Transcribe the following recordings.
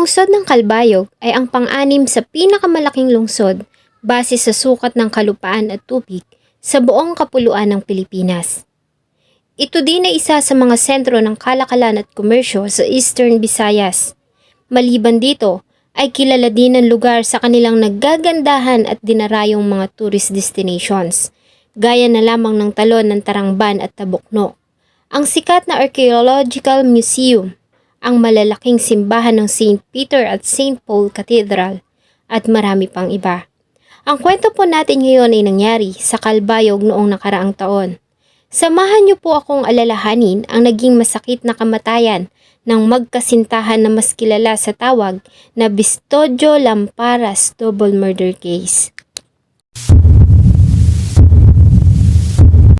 lungsod ng Calbayog ay ang pang-anim sa pinakamalaking lungsod base sa sukat ng kalupaan at tubig sa buong kapuluan ng Pilipinas. Ito din ay isa sa mga sentro ng kalakalan at komersyo sa Eastern Visayas. Maliban dito, ay kilala din ang lugar sa kanilang naggagandahan at dinarayong mga tourist destinations, gaya na lamang ng Talon ng Tarangban at Tabukno, ang sikat na archaeological museum, ang malalaking simbahan ng St. Peter at St. Paul Cathedral, at marami pang iba. Ang kwento po natin ngayon ay nangyari sa Calbayog noong nakaraang taon. Samahan niyo po akong alalahanin ang naging masakit na kamatayan ng magkasintahan na mas kilala sa tawag na Bistodio Lamparas double murder case.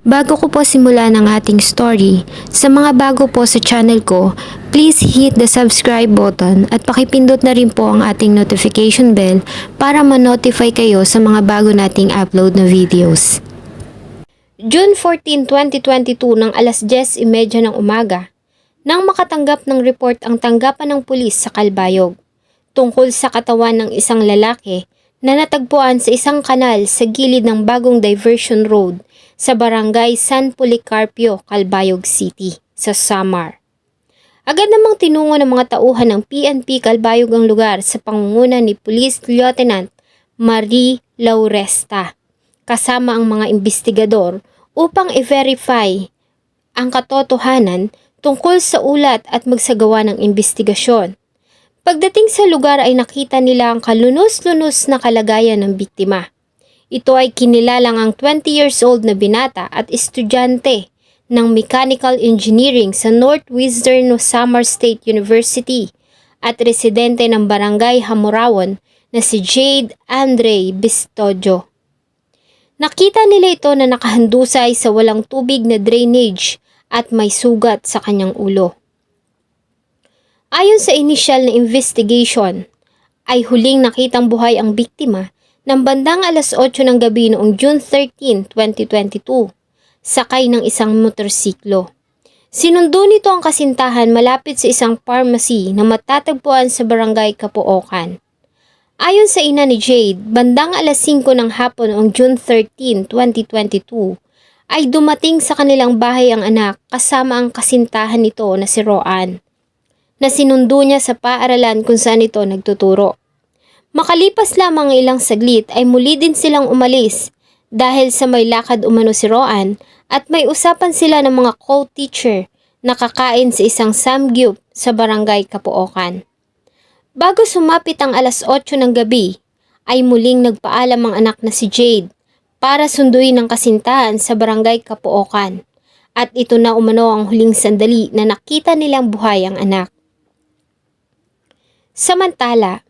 Bago ko po simulan ang ating story, sa mga bago po sa channel ko, please hit the subscribe button at pakipindot na rin po ang ating notification bell para ma-notify kayo sa mga bago nating upload na videos. June 14, 2022 ng alas 10:30 ng umaga, nang makatanggap ng report ang tanggapan ng pulis sa Calbayog tungkol sa katawan ng isang lalaki na natagpuan sa isang kanal sa gilid ng bagong diversion road sa barangay San Policarpio, Calbayog City, sa Samar. Agad namang tinungo ng mga tauhan ng PNP Calbayog ang lugar sa pangunguna ni Police Lieutenant Marie Lauresta, kasama ang mga investigador upang i-verify ang katotohanan tungkol sa ulat at magsagawa ng investigasyon. Pagdating sa lugar ay nakita nila ang kalunos-lunos na kalagayan ng biktima. Ito ay kinilalang ang 20 years old na binata at estudyante ng Mechanical Engineering sa Northwestern Samar State University at residente ng Barangay Hamurawon na si Jade Andre Bistodio. Nakita nila ito na nakahandusay sa walang tubig na drainage at may sugat sa kanyang ulo. Ayon sa initial na investigation, ay huling nakitang buhay ang biktima ng bandang alas 8 ng gabi noong June 13, 2022, sakay ng isang motorsiklo. Sinundo nito ang kasintahan malapit sa isang pharmacy na matatagpuan sa barangay Capoocan. Ayon sa ina ni Jade, bandang alas 5 ng hapon noong June 13, 2022, ay dumating sa kanilang bahay ang anak kasama ang kasintahan nito na si Roan, na sinundo niya sa paaralan kung saan ito nagtuturo. Makalipas lamang ilang saglit ay muli din silang umalis dahil sa may lakad umano si Roan at may usapan sila ng mga co-teacher na kakain sa isang samgyup sa barangay Capoocan. Bago sumapit ang alas 8 ng gabi, ay muling nagpaalam ang anak na si Jade para sunduin ang kasintahan sa barangay Capoocan at ito na umano ang huling sandali na nakita nilang buhay ang anak. Samantala,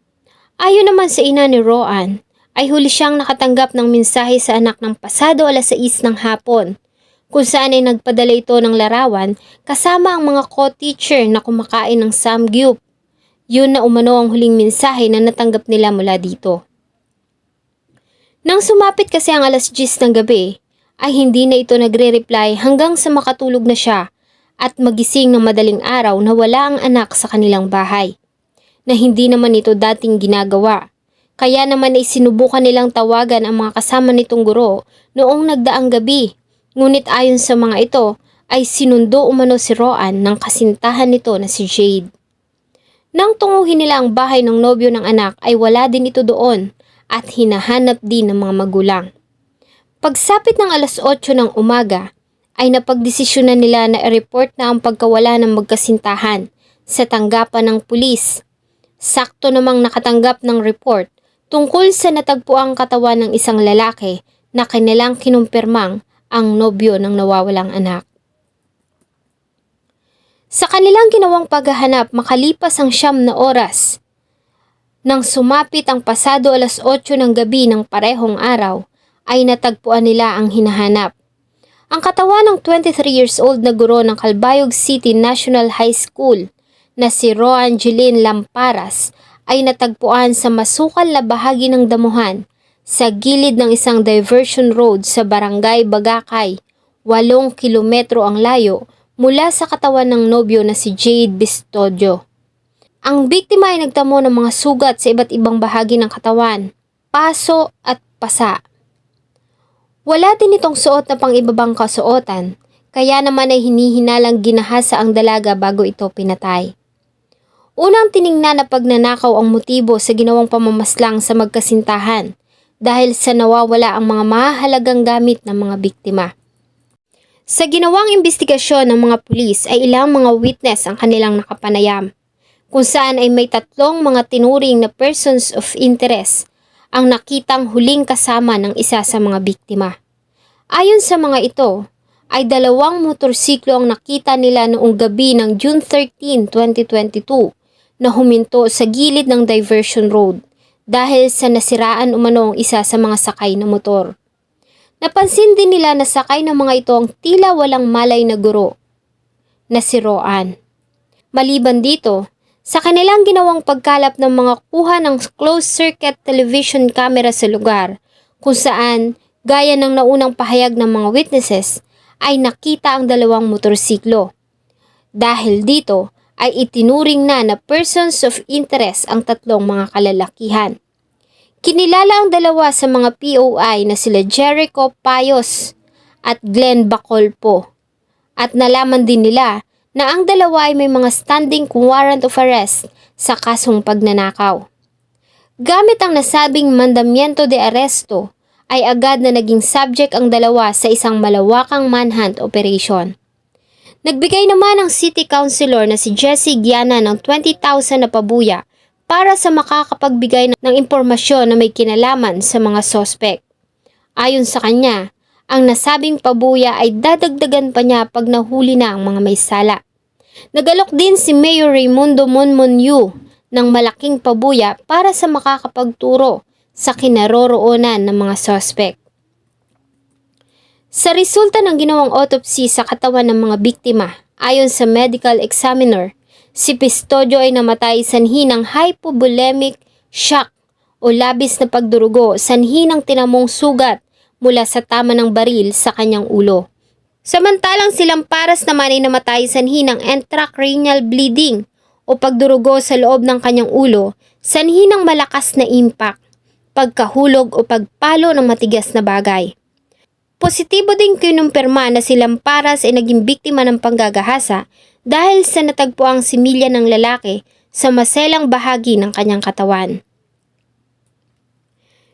ayon naman sa ina ni Roan, ay huli siyang nakatanggap ng mensahe sa anak ng pasado alas 6 ng hapon, kung saan ay nagpadala ito ng larawan kasama ang mga co-teacher na kumakain ng samgyup. Yun na umano ang huling mensahe na natanggap nila mula dito. Nang sumapit kasi ang alas 10 ng gabi, ay hindi na ito nagre-reply hanggang sa makatulog na siya at magising ng madaling araw na wala ang anak sa kanilang bahay, na hindi naman ito dating ginagawa. Kaya naman ay sinubukan nilang tawagan ang mga kasama nitong guro noong nagdaang gabi. Ngunit ayon sa mga ito ay sinundo umano si Roan ng kasintahan nito na si Jade. Nang tunguhin nila ang bahay ng nobyo ng anak ay wala din ito doon at hinahanap din ng mga magulang. Pagsapit ng alas 8 ng umaga ay napagdesisyonan nila na i-report na ang pagkawala ng magkasintahan sa tanggapan ng pulis. Sakto namang nakatanggap ng report tungkol sa natagpuang katawan ng isang lalaki na kanilang kinumpirmang ang nobyo ng nawawalang anak. Sa kanilang ginawang paghahanap makalipas ang 9 na oras, nang sumapit ang pasado alas 8 ng gabi ng parehong araw, ay natagpuan nila ang hinahanap. Ang katawan ng 23 years old na guro ng Calbayog City National High School na si Roangeline Lamparas ay natagpuan sa masukal na bahagi ng damuhan sa gilid ng isang diversion road sa barangay Bagakay, 8 kilometro ang layo mula sa katawan ng nobyo na si Jade Bistodio. Ang biktima ay nagtamo ng mga sugat sa iba't ibang bahagi ng katawan, paso at pasa. Wala din itong suot na pang-ibabang kasuotan, kaya naman ay hinihinalang ginahasa ang dalaga bago ito pinatay. Unang tiningnan na pagnanakaw ang motibo sa ginawang pamamaslang sa magkasintahan dahil sa nawawala ang mga mahalagang gamit ng mga biktima. Sa ginawang investigasyon ng mga pulis ay ilang mga witness ang kanilang nakapanayam, kung saan ay may tatlong mga tinuring na persons of interest ang nakitang huling kasama ng isa sa mga biktima. Ayon sa mga ito, ay dalawang motorsiklo ang nakita nila noong gabi ng June 13, 2022 na huminto sa gilid ng diversion road dahil sa nasiraan umano ang isa sa mga sakay na motor. Napansin din nila na sakay ng mga ito ang tila walang malay na guro na si Roan. Maliban dito, sa kanilang ginawang pagkalap ng mga kuha ng closed-circuit television camera sa lugar, kung saan, gaya ng naunang pahayag ng mga witnesses, ay nakita ang dalawang motorsiklo. Dahil dito, ay itinuring na persons of interest ang tatlong mga kalalakihan. Kinilala ang dalawa sa mga POI na sila Jericho Payos at Glenn Bacolpo. At nalaman din nila na ang dalawa ay may mga standing warrant of arrest sa kasong pagnanakaw. Gamit ang nasabing mandamiento de arresto, ay agad na naging subject ang dalawa sa isang malawakang manhunt operation. Nagbigay naman ang city councilor na si Jesse Giana ng 20,000 na pabuya para sa makakapagbigay ng impormasyon na may kinalaman sa mga sospek. Ayon sa kanya, ang nasabing pabuya ay dadagdagan pa niya pag nahuli na ang mga may sala. Nagalok din si Mayor Raimundo Monmonyu ng malaking pabuya para sa makakapagturo sa kinaroroonan ng mga sospek. Sa resulta ng ginawang autopsy sa katawan ng mga biktima, ayon sa medical examiner, si Pistodio ay namatay sanhi ng hypovolemic shock o labis na pagdurugo sanhi ng tinamong sugat mula sa tama ng baril sa kanyang ulo. Samantalang si Lamparas naman ay namatay sanhi ng intracranial bleeding o pagdurugo sa loob ng kanyang ulo sanhi ng malakas na impact, pagkahulog o pagpalo ng matigas na bagay. Positibo din kinumpirma na si Lamparas ay naging biktima ng panggagahasa dahil sa natagpuang similya ng lalaki sa maselang bahagi ng kanyang katawan.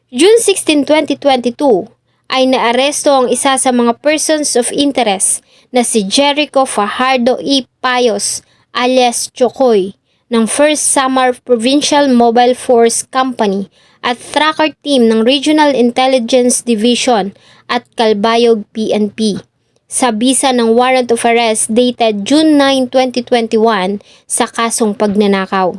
June 16, 2022 ay naaresto ang isa sa mga persons of interest na si Jericho Fajardo E. Payos alias Chokoy ng 1st Samar Provincial Mobile Force Company at tracker team ng Regional Intelligence Division at Calbayog PNP sa bisa ng warrant of arrest dated June 9, 2021 sa kasong pagnanakaw.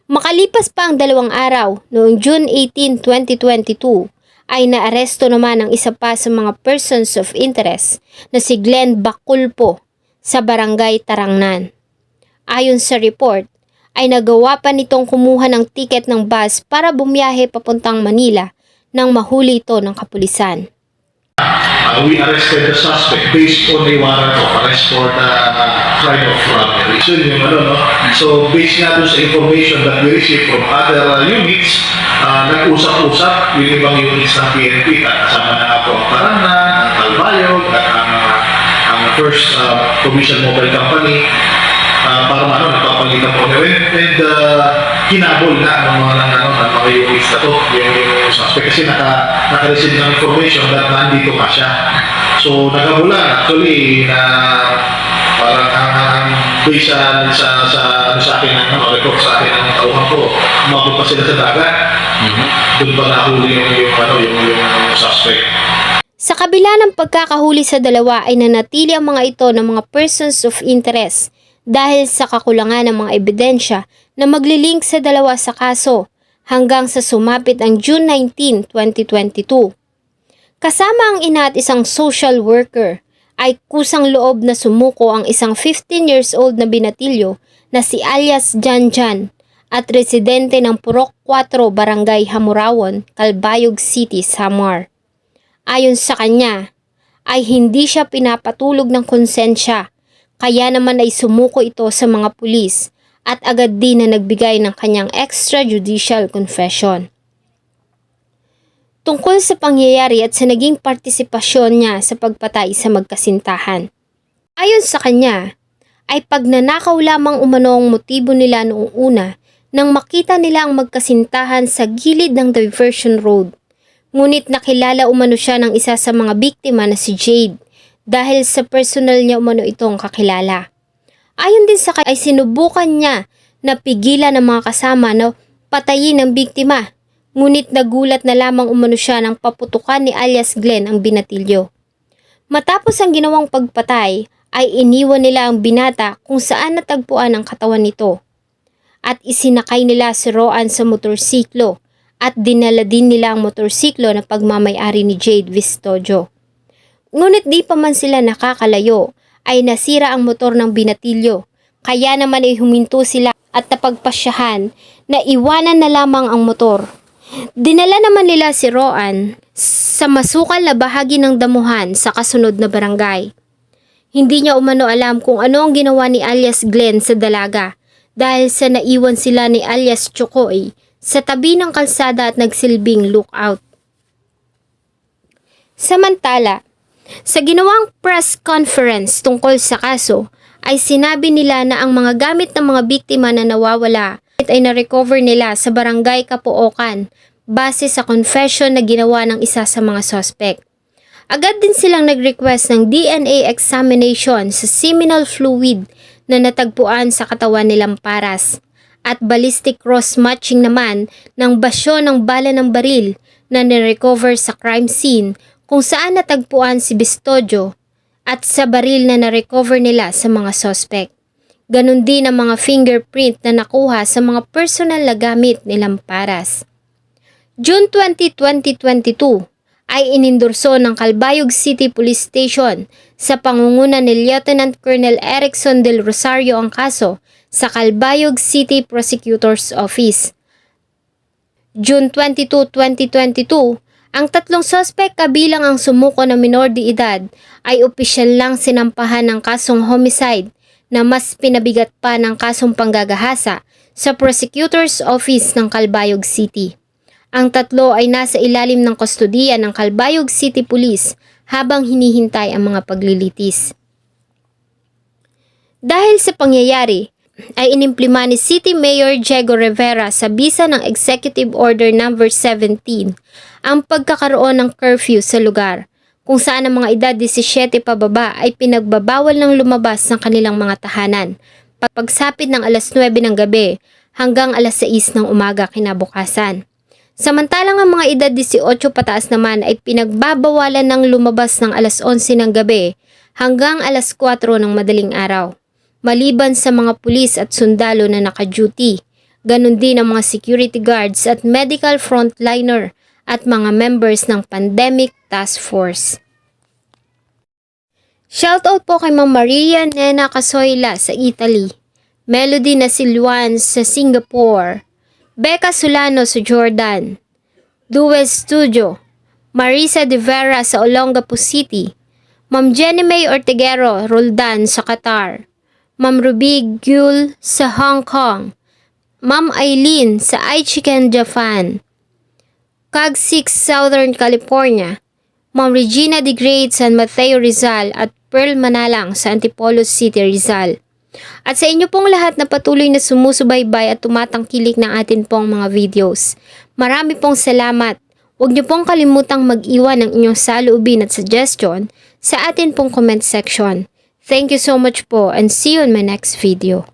Makalipas pa ang 2 araw noong June 18, 2022 ay naaresto naman ang isa pa sa mga persons of interest na si Glenn Bacolpo sa barangay Tarangnan. Ayon sa report, ay nagawa pa nitong kumuha ng tiket ng bus para bumiyahe papuntang Manila nang mahuli ito ng kapulisan. We arrested the suspect based on a warrant of arrest for the crime of robbery. So, So, based nga doon sa information that we received from other units, nag-usap-usap yung ibang units ng PNP at kasama na ako ang Tarangnan, ang Calbayog at ang First Provincial Mobile Company para nagpapalitan po nyo and hinabol na ng mga units na to yung suspect kasi naka-receive ng information that nandito pa siya. So naghabulan actually na parang ang based sa akin ng report sa akin ng tauhan ko, umabot pa sila sa dagat. Doon ba nahuli yung suspect? Sa kabila ng pagkakahuli sa dalawa ay nanatili ang mga ito ng mga persons of interest dahil sa kakulangan ng mga ebidensya na maglilink sa dalawa sa kaso hanggang sa sumapit ang June 19, 2022. Kasama ang ina at isang social worker ay kusang loob na sumuko ang isang 15 years old na binatilyo na si alias Janjan at residente ng Purok 4 Barangay Hamurawon, Calbayog City, Samar. Ayon sa kanya, ay hindi siya pinapatulog ng konsensya, kaya naman ay sumuko ito sa mga pulis at agad din na nagbigay ng kanyang extrajudicial confession tungkol sa pangyayari at sa naging partisipasyon niya sa pagpatay sa magkasintahan. Ayon sa kanya, ay pagnanakaw lamang umano ang motibo nila noong una nang makita nila ang magkasintahan sa gilid ng diversion road. Ngunit nakilala umano siya ng isa sa mga biktima na si Jade dahil sa personal niya umano itong kakilala. Ayon din sa kanya ay sinubukan niya na pigilan ng mga kasama na patayin ang biktima. Ngunit nagulat na lamang umano siya nang paputukan ni alias Glenn ang binatilyo. Matapos ang ginawang pagpatay ay iniwan nila ang binata kung saan natagpuan ang katawan nito. At isinakay nila si Roan sa motorsiklo at dinala din nila ang motorsiklo na pagmamay-ari ni Jade Vistojo. Ngunit di pa man sila nakakalayo ay nasira ang motor ng binatilyo, kaya naman ay huminto sila at napagpasyahan na iwanan na lamang ang motor. Dinala naman nila si Roan sa masukal na bahagi ng damuhan sa kasunod na barangay. Hindi niya umano alam kung ano ang ginawa ni alias Glenn sa dalaga dahil sa naiwan sila ni alias Chokoy sa tabi ng kalsada at nagsilbing lookout. Samantala, sa ginawang press conference tungkol sa kaso, ay sinabi nila na ang mga gamit ng mga biktima na nawawala ay na-recover nila sa barangay Kapookan base sa confession na ginawa ng isa sa mga suspect. Agad din silang nag-request ng DNA examination sa seminal fluid na natagpuan sa katawan ni Lamparas at ballistic cross-matching naman ng basyo ng bala ng baril na nirecover sa crime scene kung saan natagpuan si Vistojo at sa baril na narecover nila sa mga suspect. Ganon din ang mga fingerprint na nakuha sa mga personal na gamit ni Lamparas. June 20, 2022 ay inendorso ng Calbayog City Police Station sa pangunguna ni Lieutenant Colonel Erickson del Rosario ang kaso sa Calbayog City Prosecutor's Office. June 22, 2022, ang tatlong suspect kabilang ang sumuko na minor de edad ay opisyal lang sinampahan ng kasong homicide na mas pinabigat pa ng kasong panggagahasa sa Prosecutor's Office ng Calbayog City. Ang tatlo ay nasa ilalim ng kustodiya ng Calbayog City Police habang hinihintay ang mga paglilitis. Dahil sa pangyayari, ay inimplima ni City Mayor Diego Rivera sa bisa ng Executive Order No. 17 ang pagkakaroon ng curfew sa lugar, kung saan ang mga edad 17 pababa ay pinagbabawal ng lumabas ng kanilang mga tahanan pagsapit ng alas 9 ng gabi hanggang alas 6 ng umaga kinabukasan. Samantalang ang mga edad 18 pataas naman ay pinagbabawalan ng lumabas ng alas 11 ng gabi hanggang alas 4 ng madaling araw. Maliban sa mga pulis at sundalo na naka-duty, ganun din ang mga security guards at medical frontliner at mga members ng Pandemic Task Force. Shoutout po kay Ma'am Maria Nena Casoyla sa Italy, Melody Nasilwan sa Singapore, Becca Solano sa Jordan, Duel Studio, Marisa De Vera sa Olongapo City, Ma'am Jenny May Ortegero Roldan sa Qatar, Ma'am Ruby Gul sa Hong Kong, Ma'am Eileen sa Aichiken, Japan, Cag6 Southern California, Ma'am Regina De Great San Mateo Rizal at Pearl Manalang sa Antipolo City, Rizal. At sa inyo pong lahat na patuloy na sumusubaybay at tumatangkilik ng atin pong mga videos. Marami pong salamat. Huwag niyo pong kalimutang mag-iwan ng inyong saloobin at suggestion sa atin pong comment section. Thank you so much po and see you in my next video.